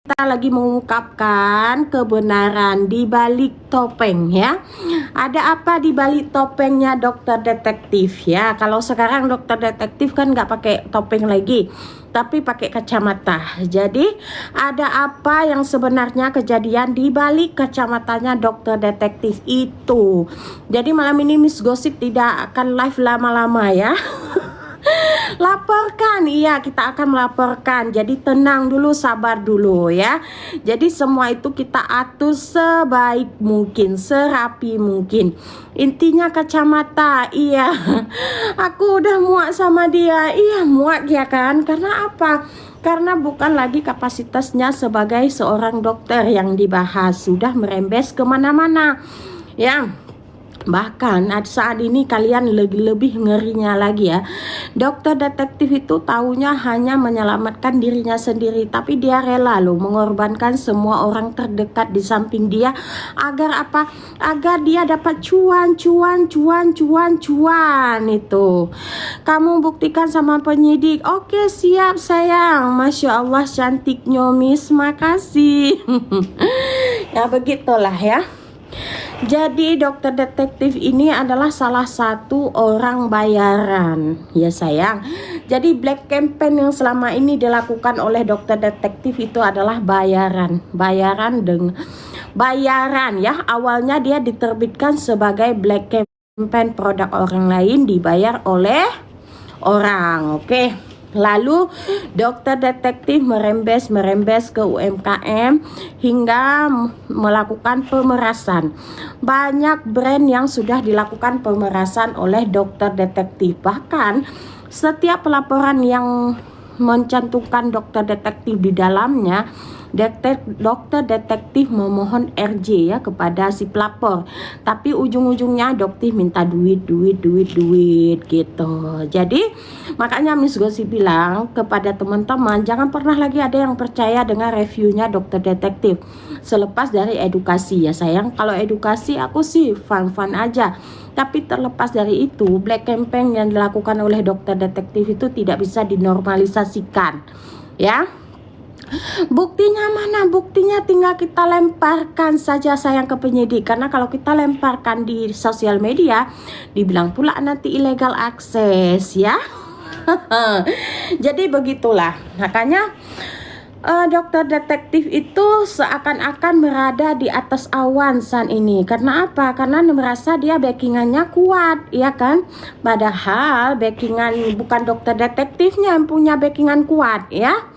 kita lagi mengungkapkan kebenaran di balik topeng ya. Ada apa di balik topengnya dokter detektif ya? Kalau sekarang dokter detektif kan nggak pakai topeng lagi, tapi pakai kacamata. Jadi ada apa yang sebenarnya kejadian di balik kacamatanya dokter detektif itu? Jadi malam ini Miss Gosip tidak akan live lama-lama ya. Laporkan, iya kita akan melaporkan. Jadi tenang dulu, sabar dulu ya. Jadi semua itu kita atur sebaik mungkin, serapi mungkin. Intinya kacamata, iya. Aku udah muak sama dia, iya muak ya kan. Karena apa? Karena bukan lagi kapasitasnya sebagai seorang dokter yang dibahas, sudah merembes kemana-mana ya. Bahkan saat ini kalian lebih ngerinya lagi ya. Dokter detektif itu taunya hanya menyelamatkan dirinya sendiri, tapi dia rela loh mengorbankan semua orang terdekat di samping dia. Agar apa? Agar dia dapat cuan itu. Kamu buktikan sama penyidik. Oke siap sayang. Masya Allah cantiknya Miss, makasih. Ya begitulah ya. Jadi dokter detektif ini adalah salah satu orang bayaran ya sayang. Jadi black campaign yang selama ini dilakukan oleh dokter detektif itu adalah bayaran ya. Awalnya dia diterbitkan sebagai black campaign, produk orang lain dibayar oleh orang, oke. Lalu dokter detektif merembes ke UMKM hingga melakukan pemerasan. Banyak brand yang sudah dilakukan pemerasan oleh dokter detektif. Bahkan setiap pelaporan yang mencantumkan dokter detektif di dalamnya, dokter detektif memohon RJ ya kepada si pelapor, tapi ujung-ujungnya dokter minta duit gitu. Jadi makanya Miss Gosip bilang kepada teman-teman, jangan pernah lagi ada yang percaya dengan reviewnya dokter detektif selepas dari edukasi ya sayang. Kalau edukasi aku sih fun aja, tapi terlepas dari itu black campaign yang dilakukan oleh dokter detektif itu tidak bisa dinormalisasikan ya. Buktinya mana? Buktinya tinggal kita lemparkan saja sayang ke penyidik. Karena kalau kita lemparkan di sosial media, dibilang pula nanti illegal access ya. Jadi begitulah. Makanya dokter detektif itu seakan-akan berada di atas awan saat ini. Karena apa? Karena merasa dia backingannya kuat, ya kan? Padahal backingan bukan dokter detektifnya yang punya backingan kuat, ya.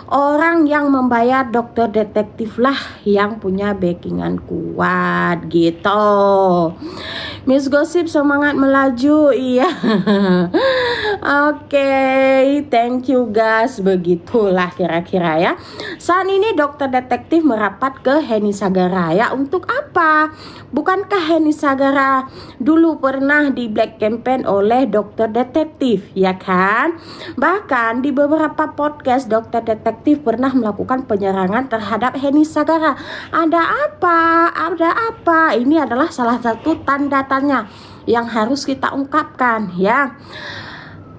Orang yang membayar dokter detektif lah yang punya backingan kuat, gitu. Miss Gosip semangat melaju, iya. Oke, thank you guys. Begitulah kira-kira ya. Saat ini dokter detektif merapat ke Heni Sagara ya. Untuk apa? Bukankah Heni Sagara dulu pernah di black campaign oleh dokter detektif, ya kan? Bahkan di beberapa podcast dokter detektif pernah melakukan penyerangan terhadap Heni Sagara. Ada apa? Ada apa? Ini adalah salah satu tanda tanya yang harus kita ungkapkan ya.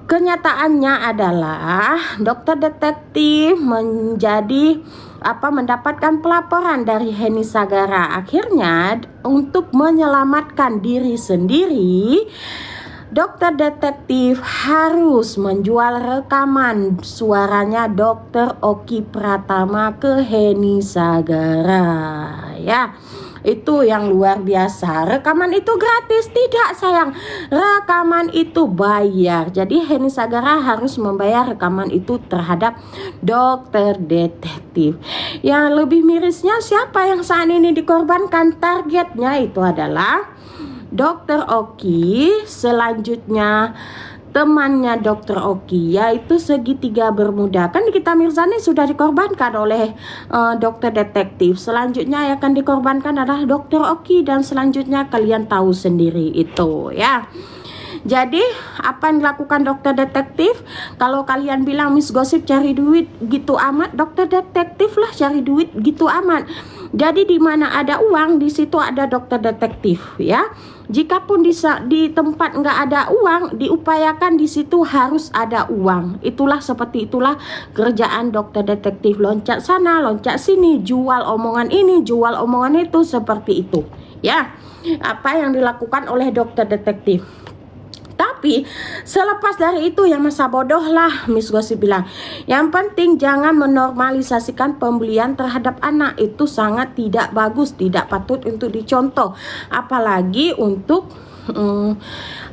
Kenyataannya adalah dokter detektif mendapatkan pelaporan dari Heni Sagara. Akhirnya untuk menyelamatkan diri sendiri, dokter detektif harus menjual rekaman suaranya dokter Oki Pratama ke Heni Sagara ya. Itu yang luar biasa. Rekaman itu gratis? Tidak sayang, rekaman itu bayar. Jadi Heni Sagara harus membayar rekaman itu terhadap dokter detektif. Yang lebih mirisnya siapa yang saat ini dikorbankan? Targetnya itu adalah dokter Oki, selanjutnya temannya dokter Oki, yaitu segitiga bermuda. Kan kita Mirzani sudah dikorbankan oleh dokter detektif. Selanjutnya yang akan dikorbankan adalah dokter Oki, dan selanjutnya kalian tahu sendiri itu ya. Jadi apa yang dilakukan dokter detektif? Kalau kalian bilang Miss Gosip cari duit gitu amat, dokter detektif lah cari duit gitu amat. Jadi di mana ada uang, di situ ada dokter detektif ya. Jikapun di tempat nggak ada uang, diupayakan di situ harus ada uang. Seperti itulah kerjaan dokter detektif, loncat sana, loncat sini, jual omongan ini, jual omongan itu, seperti itu. Ya, apa yang dilakukan oleh dokter detektif. Tapi selepas dari itu ya masa bodoh lah, Miss Gosip bilang. Yang penting jangan menormalisasikan pembelian terhadap anak. Itu sangat tidak bagus, tidak patut untuk dicontoh. Apalagi untuk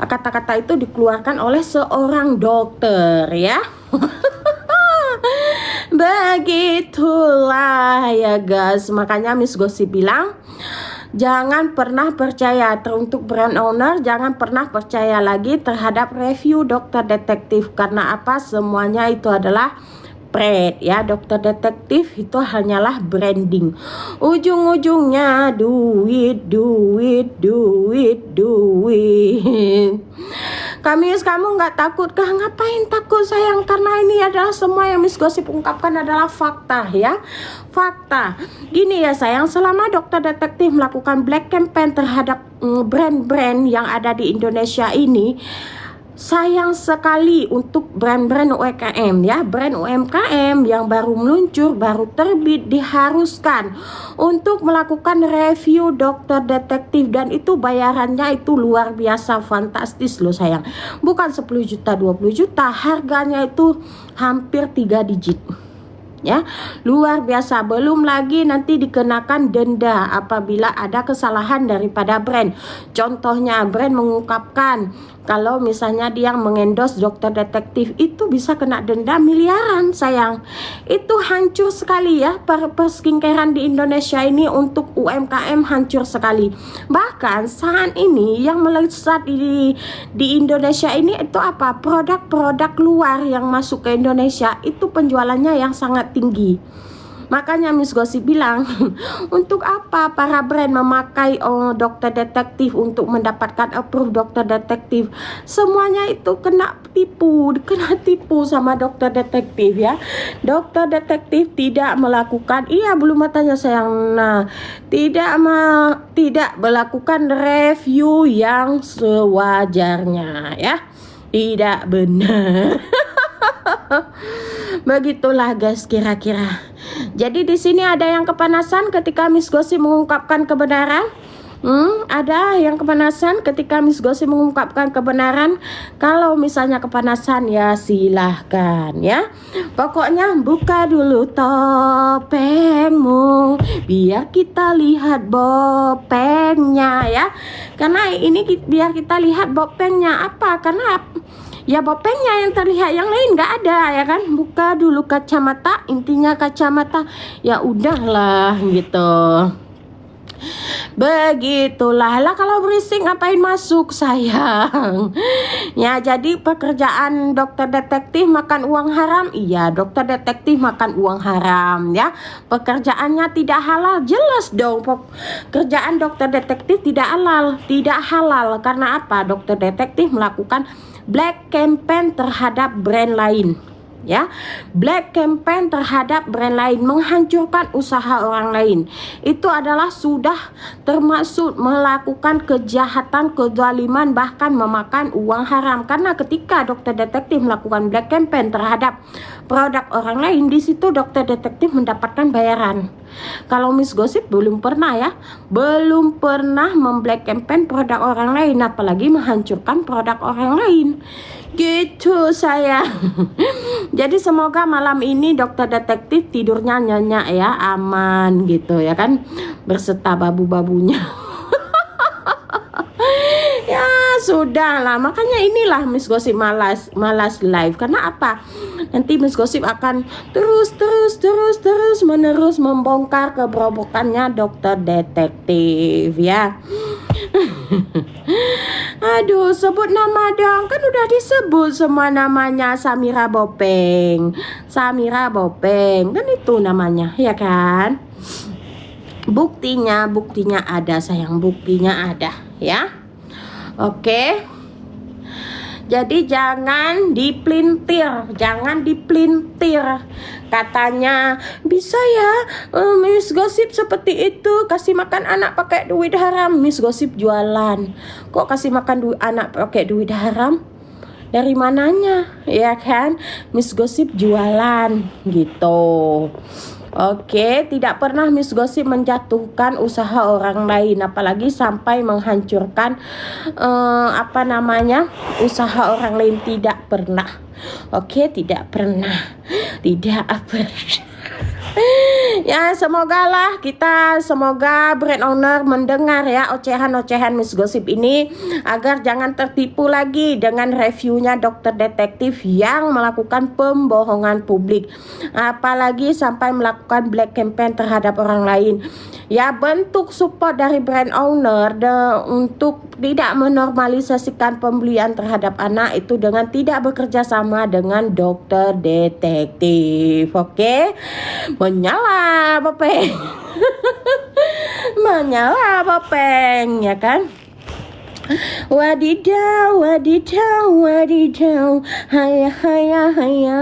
kata-kata itu dikeluarkan oleh seorang dokter ya. Begitulah ya guys. Makanya Miss Gosip bilang, jangan pernah percaya, untuk brand owner jangan pernah percaya lagi terhadap review dokter detektif. Karena apa? Semuanya itu adalah brand ya. Dokter detektif itu hanyalah branding. Ujung-ujungnya duit. Kamu nggak takut kah? Ngapain takut sayang? Karena ini adalah semua yang Miss Gosip ungkapkan adalah fakta ya. Fakta. Gini ya sayang, selama dokter detektif melakukan black campaign terhadap brand-brand yang ada di Indonesia ini, sayang sekali untuk brand-brand UMKM ya. Brand UMKM yang baru meluncur, baru terbit, diharuskan untuk melakukan review dokter detektif. Dan itu bayarannya itu luar biasa, fantastis loh sayang. Bukan 10 juta, 20 juta, harganya itu hampir 3 digit ya, luar biasa. Belum lagi nanti dikenakan denda apabila ada kesalahan daripada brand. Contohnya brand mengungkapkan kalau misalnya dia mengendorse dokter detektif, itu bisa kena denda miliaran sayang. Itu hancur sekali ya perskincarean di Indonesia ini. Untuk UMKM hancur sekali. Bahkan saat ini yang melesat di Indonesia ini itu apa? Produk-produk luar yang masuk ke Indonesia itu penjualannya yang sangat tinggi. Makanya Miss Gosip bilang, untuk apa para brand memakai dokter detektif untuk mendapatkan approve dokter detektif? Semuanya itu kena tipu sama dokter detektif ya. Dokter detektif tidak melakukan, belum matanya sayang. Nah, tidak melakukan review yang sewajarnya ya. Tidak benar. Begitulah guys kira-kira. Jadi di sini ada yang kepanasan ketika Miss Gosip mengungkapkan kebenaran. Ada yang kepanasan ketika Miss Gosip mengungkapkan kebenaran. Kalau misalnya kepanasan ya silahkan ya. Pokoknya buka dulu topengmu biar kita lihat bopengnya ya. Karena ini biar kita lihat bopengnya apa? Karena ya bopengnya yang terlihat, yang lain nggak ada ya kan. Buka dulu kacamata, intinya kacamata. Ya udahlah gitu. Begitulah. Lah kalau berisik ngapain masuk sayang? Ya jadi pekerjaan dokter detektif makan uang haram. Iya, dokter detektif makan uang haram ya. Pekerjaannya tidak halal, jelas dong. Pekerjaan dokter detektif tidak halal. Karena apa? Dokter detektif melakukan black campaign terhadap brand lain ya. Black campaign terhadap brand lain, menghancurkan usaha orang lain. Itu adalah sudah termasuk melakukan kejahatan, kezaliman, bahkan memakan uang haram. Karena ketika dokter detektif melakukan black campaign terhadap produk orang lain, di situ dokter detektif mendapatkan bayaran. Kalau Miss Gosip belum pernah memblack campaign produk orang lain, apalagi menghancurkan produk orang lain. Gitu sayang. Jadi semoga malam ini dokter detektif tidurnya nyenyak ya, aman gitu ya kan, berserta babu-babunya. Ya sudah lah, makanya inilah Miss Gosip malas live. Karena apa? Nanti Miss Gosip akan terus menerus membongkar kebrobokannya dokter detektif ya. Aduh, sebut nama dong. Kan udah disebut semua namanya. Samira Bopeng kan itu namanya ya kan. Buktinya ada sayang, buktinya ada ya. Oke. Jadi jangan dipelintir. Katanya bisa ya Miss Gosip seperti itu, kasih makan anak pakai duit haram. Miss Gosip jualan, kok kasih makan anak pakai duit haram? Dari mananya, ya kan? Miss Gosip jualan gitu. Oke, tidak pernah Miss Gosip menjatuhkan usaha orang lain, apalagi sampai menghancurkan usaha orang lain, tidak pernah. Oke, tidak pernah. Ya, semoga brand owner mendengar ya ocehan-ocehan Miss Gosip ini, agar jangan tertipu lagi dengan reviewnya dokter detektif yang melakukan pembohongan publik, apalagi sampai melakukan black campaign terhadap orang lain. Ya, bentuk support dari brand owner untuk tidak menormalisasikan pembelian terhadap anak itu dengan tidak bekerja sama dengan dokter detektif. Oke, menyala Bopeng. Menyala Bopeng, ya kan? Wadidaw, wadidaw, wadidaw, haya, haya, haya.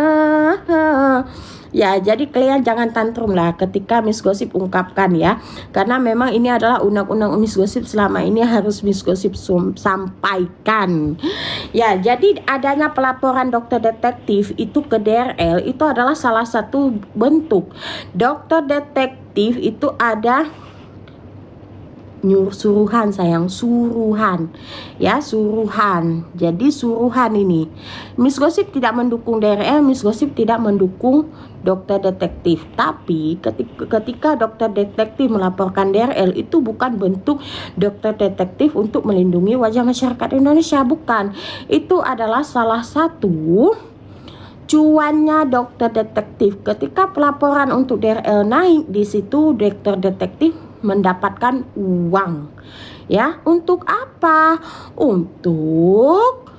Ya, jadi kalian jangan tantrum lah ketika Miss Gosip ungkapkan ya, karena memang ini adalah undang-undang Miss Gosip selama ini harus Miss Gosip sampaikan. Ya, jadi adanya pelaporan dokter detektif itu ke DRL itu adalah salah satu bentuk dokter detektif itu ada suruhan sayang, suruhan ya, suruhan. Jadi suruhan ini Miss Gosip tidak mendukung DRL, Miss Gosip tidak mendukung dokter detektif. Tapi ketika dokter detektif melaporkan DRL, itu bukan bentuk dokter detektif untuk melindungi wajah masyarakat Indonesia, bukan. Itu adalah salah satu cuannya dokter detektif. Ketika pelaporan untuk DRL naik, di situ dokter detektif mendapatkan uang. Ya, untuk apa? Untuk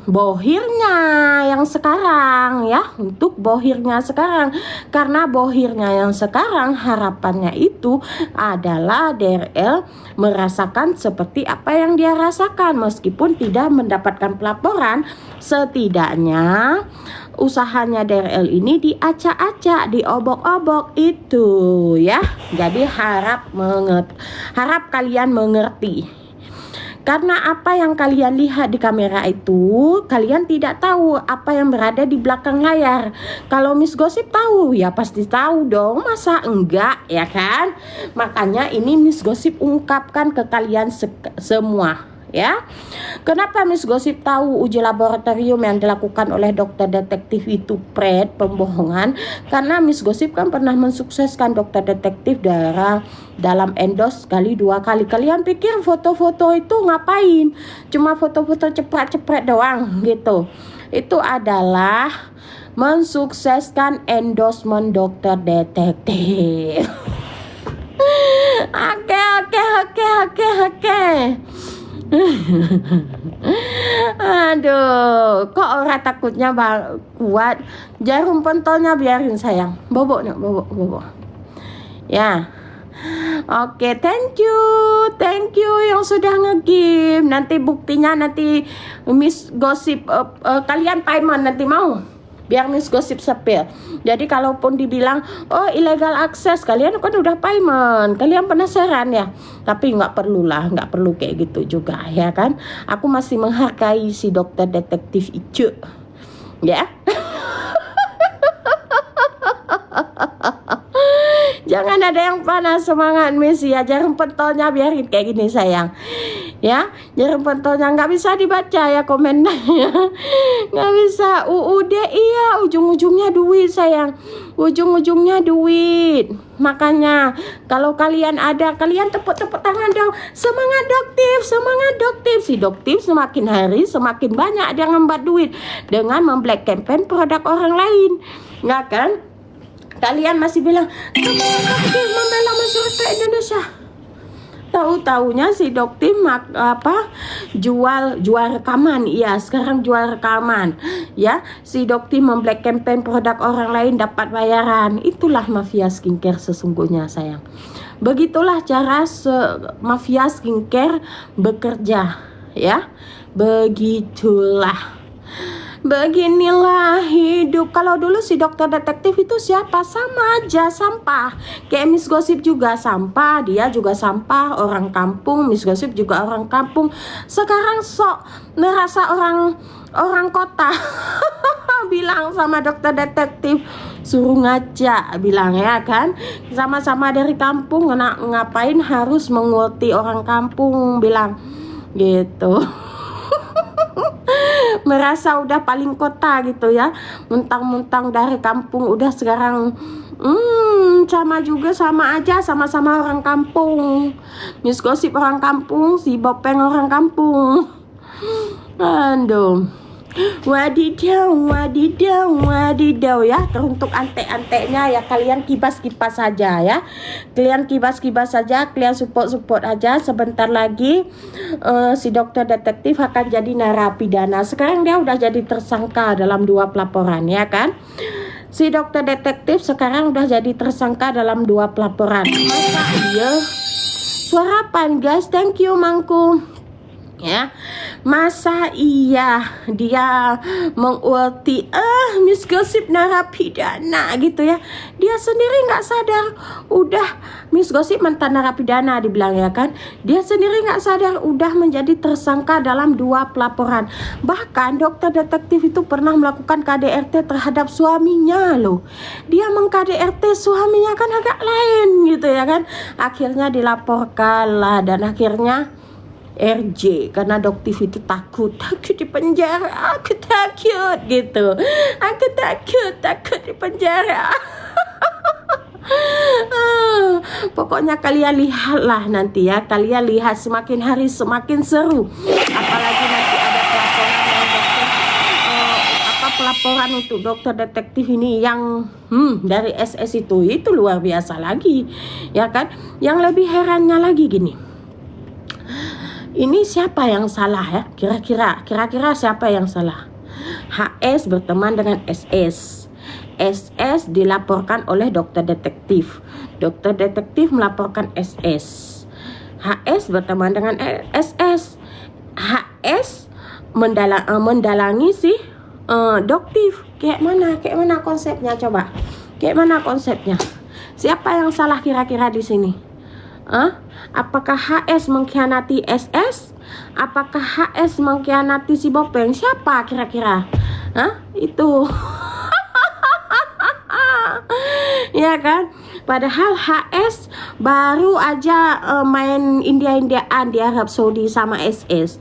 bohirnya yang sekarang ya, untuk bohirnya sekarang. Karena bohirnya yang sekarang harapannya itu adalah DRL merasakan seperti apa yang dia rasakan, meskipun tidak mendapatkan pelaporan, setidaknya usahanya DRL ini diacak-acak, diobok-obok itu ya. Jadi harap kalian mengerti. Karena apa yang kalian lihat di kamera itu, kalian tidak tahu apa yang berada di belakang layar. Kalau Miss Gosip tahu, ya pasti tahu dong, masa enggak, ya kan? Makanya ini Miss Gosip ungkapkan ke kalian semua. Ya, kenapa Miss Gosip tahu uji laboratorium yang dilakukan oleh dokter detektif itu pembohongan? Karena Miss Gosip kan pernah mensukseskan dokter detektif dalam endos sekali 2 kali. Kalian pikir foto-foto itu ngapain? Cuma foto-foto cepret-cepret doang gitu. Itu adalah mensukseskan endorsement dokter detektif. Oke. Aduh, kok orang takutnya kuat. Jarum pentolnya biarin sayang, bobok ya. Oke, thank you yang sudah nge-give. Nanti buktinya nanti Miss Gosip kalian payment nanti mau, biar Miss Gosip sepil. Jadi kalaupun dibilang oh illegal akses, kalian kan udah payment, kalian penasaran ya. Tapi nggak perlu kayak gitu juga ya kan. Aku masih menghargai si dokter detektif itu ya. Jangan ada yang panas semangat Miss ya. Jarum pentolnya biarin kayak gini sayang ya. Jarum pentolnya nggak bisa dibaca ya komennya. Nggak bisa. UUD iya, ujung-ujungnya duit sayang, ujung-ujungnya duit. Makanya kalau kalian tepuk-tepuk tangan dong. Semangat doktif. Si doktif semakin hari semakin banyak dia ngembat duit dengan memblack campaign produk orang lain, nggak kan? Kalian masih bilang doktif membela masyarakat Indonesia. Tahu-taunya si doktif jual rekaman. Iya, sekarang jual rekaman ya. Si doktif memblack campaign produk orang lain dapat bayaran. Itulah mafia skincare sesungguhnya sayang. Begitulah cara mafia skincare bekerja ya. Begitulah. Beginilah hidup. Kalau dulu si dokter detektif itu siapa? Sama aja, sampah. Kayak Miss Gosip juga sampah, dia juga sampah, orang kampung. Miss Gosip juga orang kampung. Sekarang sok merasa orang kota. Bilang sama dokter detektif, suruh ngaca, bilang ya kan, sama-sama dari kampung, ngapain harus mengulti orang kampung, bilang gitu. Merasa udah paling kota gitu ya, mentang-mentang dari kampung udah sekarang sama juga, sama aja, sama-sama orang kampung. Miss Gosip orang kampung, si Bopeng orang kampung. Aduh, wadidaw, wadidaw, wadidaw ya. Teruntuk antek-anteknya ya, kalian kibas-kibas saja ya. Kalian kibas-kibas saja, kalian support-support aja. Sebentar lagi si dokter detektif akan jadi narapidana. Sekarang dia udah jadi tersangka dalam 2 pelaporan ya kan. Si dokter detektif sekarang udah jadi tersangka dalam 2 pelaporan. Masa iya? Suara apaan guys? Thank you Mangku. Ya, masa iya dia mengulti Miss Gosip narapidana gitu ya. Dia sendiri nggak sadar udah Miss Gosip mantan narapidana dibilang ya kan. Dia sendiri nggak sadar udah menjadi tersangka dalam 2 pelaporan. Bahkan dokter detektif itu pernah melakukan KDRT terhadap suaminya loh. Dia meng-KDRT suaminya kan agak lain gitu ya kan. Akhirnya dilaporkan lah, dan akhirnya RJ karena doktif itu takut di penjara. Aku takut gitu, aku takut di penjara. Pokoknya kalian lihatlah nanti ya, kalian lihat semakin hari semakin seru. Apalagi nanti ada pelaporan yang dokter pelaporan untuk dokter detektif ini yang dari SS itu luar biasa lagi ya kan. Yang lebih herannya lagi gini, ini siapa yang salah ya? Kira-kira siapa yang salah? HS berteman dengan SS. SS dilaporkan oleh dokter detektif. Dokter detektif melaporkan SS. HS berteman dengan SS. HS mendalangi si doktif. Kayak mana konsepnya coba? Kayak mana konsepnya? Siapa yang salah kira-kira di sini? Apakah HS mengkhianati SS? Apakah HS mengkhianati si Bopeng? Siapa kira-kira? Itu. Ya kan? Padahal HS baru aja main India-Indiaan di Arab Saudi sama SS.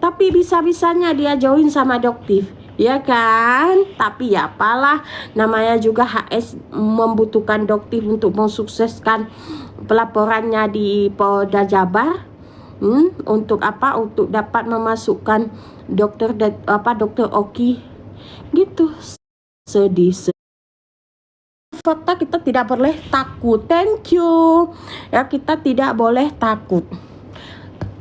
Tapi bisa-bisanya dia join sama doktif. Ya kan? Tapi ya apalah, namanya juga HS membutuhkan doktif untuk mensukseskan pelaporannya di Polda Jabar. Untuk apa? Untuk dapat memasukkan dokter Oki gitu. Sedih. Fakta kita tidak boleh takut. Thank you. Ya, kita tidak boleh takut.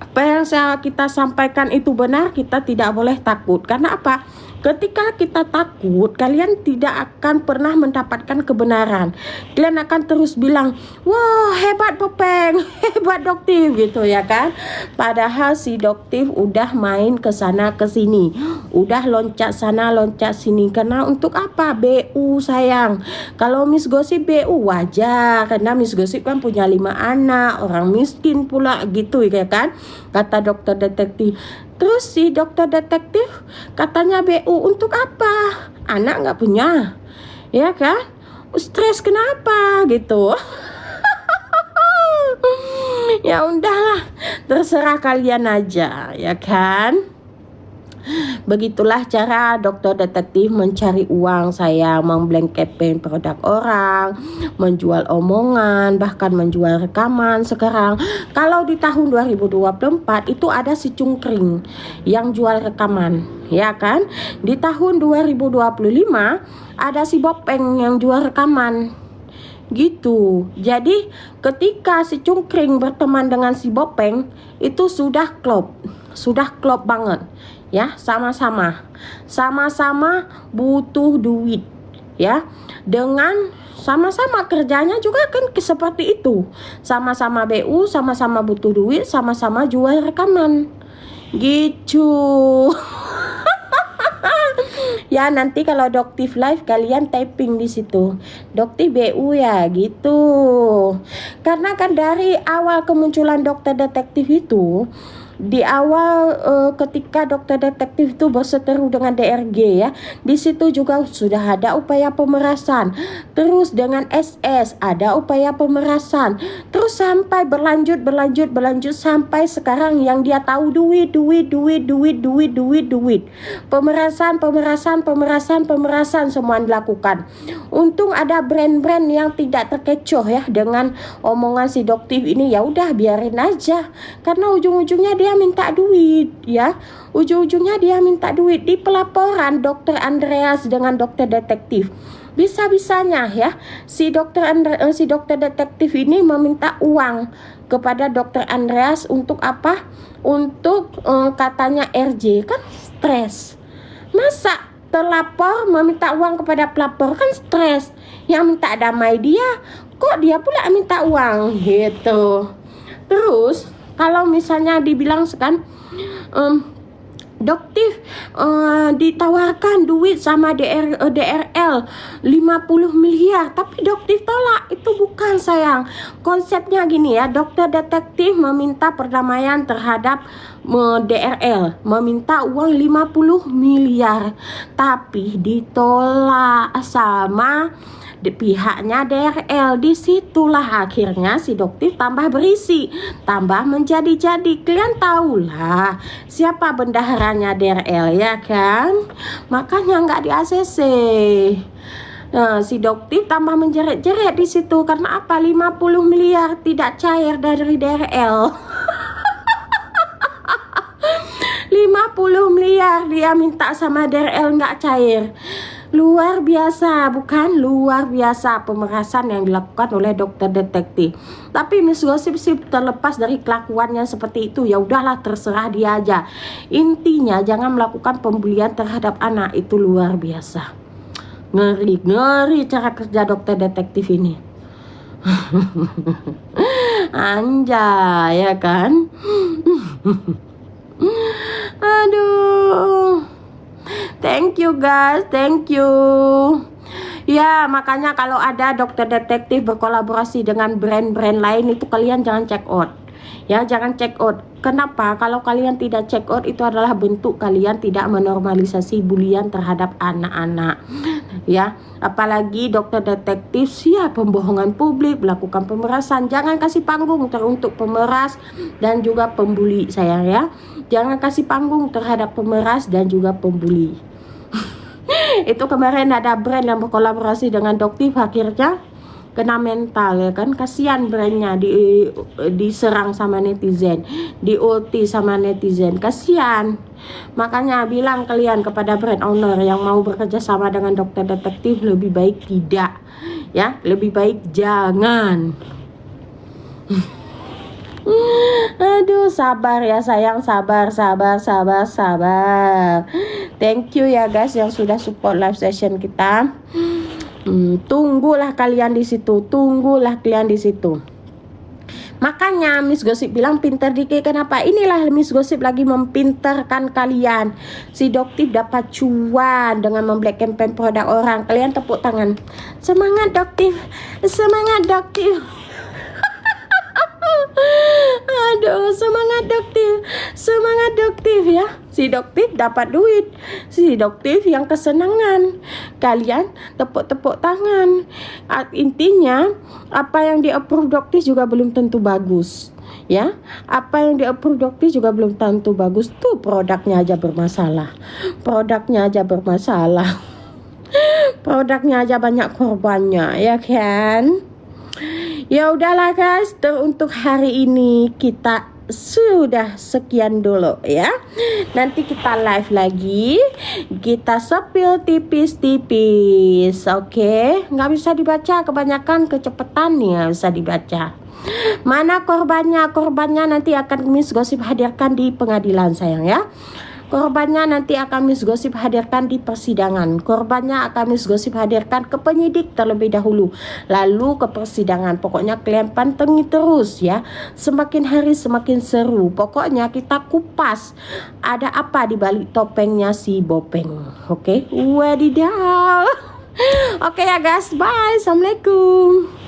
Apa yang kita sampaikan itu benar, kita tidak boleh takut. Karena apa? Ketika kita takut, kalian tidak akan pernah mendapatkan kebenaran. Kalian akan terus bilang, wah hebat Bopeng, hebat doktif gitu ya kan. Padahal si doktif udah main ke sana ke sini, udah loncat sana loncat sini. Karena untuk apa? BU sayang. Kalau Miss Gosip BU wajar, karena Miss Gosip kan punya 5 anak, orang miskin pula gitu ya kan. Kata dokter detektif. Terus si dokter detektif katanya BU untuk apa? Anak nggak punya, ya kan? Stres kenapa gitu? Ya udahlah, terserah kalian aja, ya kan? Begitulah cara dokter detektif mencari uang saya, memblengkepen produk orang, menjual omongan, bahkan menjual rekaman. Sekarang kalau di tahun 2024 itu ada si Cungkring yang jual rekaman, ya kan? Di tahun 2025 ada si Bopeng yang jual rekaman gitu. Jadi ketika si Cungkring berteman dengan si Bopeng itu sudah klop banget ya, sama-sama butuh duit ya, dengan sama-sama kerjanya juga kan seperti itu, sama-sama BU, sama-sama butuh duit, sama-sama jual rekaman gitu. Ya nanti kalau Doktif live kalian typing di situ Doktif BU ya gitu. Karena kan dari awal kemunculan dokter detektif itu, di awal ketika dokter detektif itu berseteru dengan DRG ya, di situ juga sudah ada upaya pemerasan. Terus dengan SS ada upaya pemerasan. Terus sampai berlanjut sampai sekarang yang dia tahu duit. Pemerasan semua dilakukan. Untung ada brand-brand yang tidak terkecoh ya dengan omongan si Doktif ini. Ya udah biarin aja. Karena ujung-ujungnya dia minta duit ya. Ujung-ujungnya dia minta duit di pelaporan dokter Andreas dengan dokter detektif. Bisa-bisanya ya si dokter detektif ini meminta uang kepada dokter Andreas untuk apa? Untuk katanya RJ kan stres. Masa terlapor meminta uang kepada pelapor kan stres. Yang minta damai dia, kok dia pula minta uang gitu. Terus kalau misalnya dibilang kan Doktif ditawarkan duit sama DRL 50 miliar, tapi Doktif tolak. Itu bukan sayang. Konsepnya gini ya, dokter detektif meminta perdamaian terhadap DRL, meminta uang 50 miliar, tapi ditolak sama pihaknya DRL. Disitulah akhirnya si Doktif tambah berisi, tambah menjadi-jadi. Kalian tahulah siapa bendaharanya DRL ya kan, makanya nggak di ACC. Nah, si Doktif tambah menjeret-jeret di situ karena apa? 50 miliar tidak cair dari DRL. 50 miliar dia minta sama DRL nggak cair. Luar biasa, bukan? Luar biasa pemerasan yang dilakukan oleh dokter detektif. Tapi Miss Gosip sih terlepas dari kelakuannya seperti itu, ya udahlah terserah dia aja. Intinya jangan melakukan pembulian terhadap anak, itu luar biasa. Ngeri cara kerja dokter detektif ini. Anjay, ya kan? Aduh. Thank you guys, thank you. Ya makanya kalau ada dokter detektif berkolaborasi dengan brand-brand lain itu kalian jangan check out. Ya jangan check out. Kenapa? Kalau kalian tidak check out itu adalah bentuk kalian tidak menormalisasi bulian terhadap anak-anak. Ya, apalagi dokter detektif siap pembohongan publik, melakukan pemerasan. Jangan kasih panggung untuk pemeras dan juga pembuli sayang ya. Jangan kasih panggung terhadap pemeras dan juga pembuli. Itu kemarin ada brand yang berkolaborasi dengan Doktif, akhirnya kena mental ya kan, kasihan brandnya diserang sama netizen, di-ulti sama netizen, kasihan. Makanya bilang kalian kepada brand owner yang mau bekerja sama dengan dokter detektif, lebih baik tidak ya, lebih baik jangan. Aduh sabar ya sayang, sabar. Thank you ya guys yang sudah support live session kita. Tunggulah kalian di situ, Makanya Miss Gosip bilang pinter dikit. Kenapa? Inilah Miss Gosip lagi mempinterkan kalian. Si Doktif dapat cuan dengan memblack campaign produk orang. Kalian tepuk tangan. Semangat Doktif. Aduh, semangat Doktif ya. Si Doktif dapat duit, si Doktif yang kesenangan. Kalian tepuk tangan. Intinya apa yang di-approve Doktif juga belum tentu bagus ya. Apa yang di-approve Doktif juga belum tentu bagus. Tuh produknya aja bermasalah. Produknya aja banyak korbannya ya kan. Ya udahlah guys, untuk hari ini kita sudah sekian dulu ya. Nanti kita live lagi, kita sepil tipis-tipis, oke? Nggak bisa dibaca, kebanyakan kecepatan nih, nggak bisa dibaca. Mana korbannya? Korbannya nanti akan Miss Gosip hadirkan di pengadilan sayang ya. Korbannya nanti akan Miss Gosip hadirkan di persidangan. Korbannya akan Miss Gosip hadirkan ke penyidik terlebih dahulu, lalu ke persidangan. Pokoknya kalian pantengin terus ya. Semakin hari semakin seru. Pokoknya kita kupas ada apa di balik topengnya si Bopeng. Oke, wadidaw. Oke ya guys, bye. Assalamualaikum.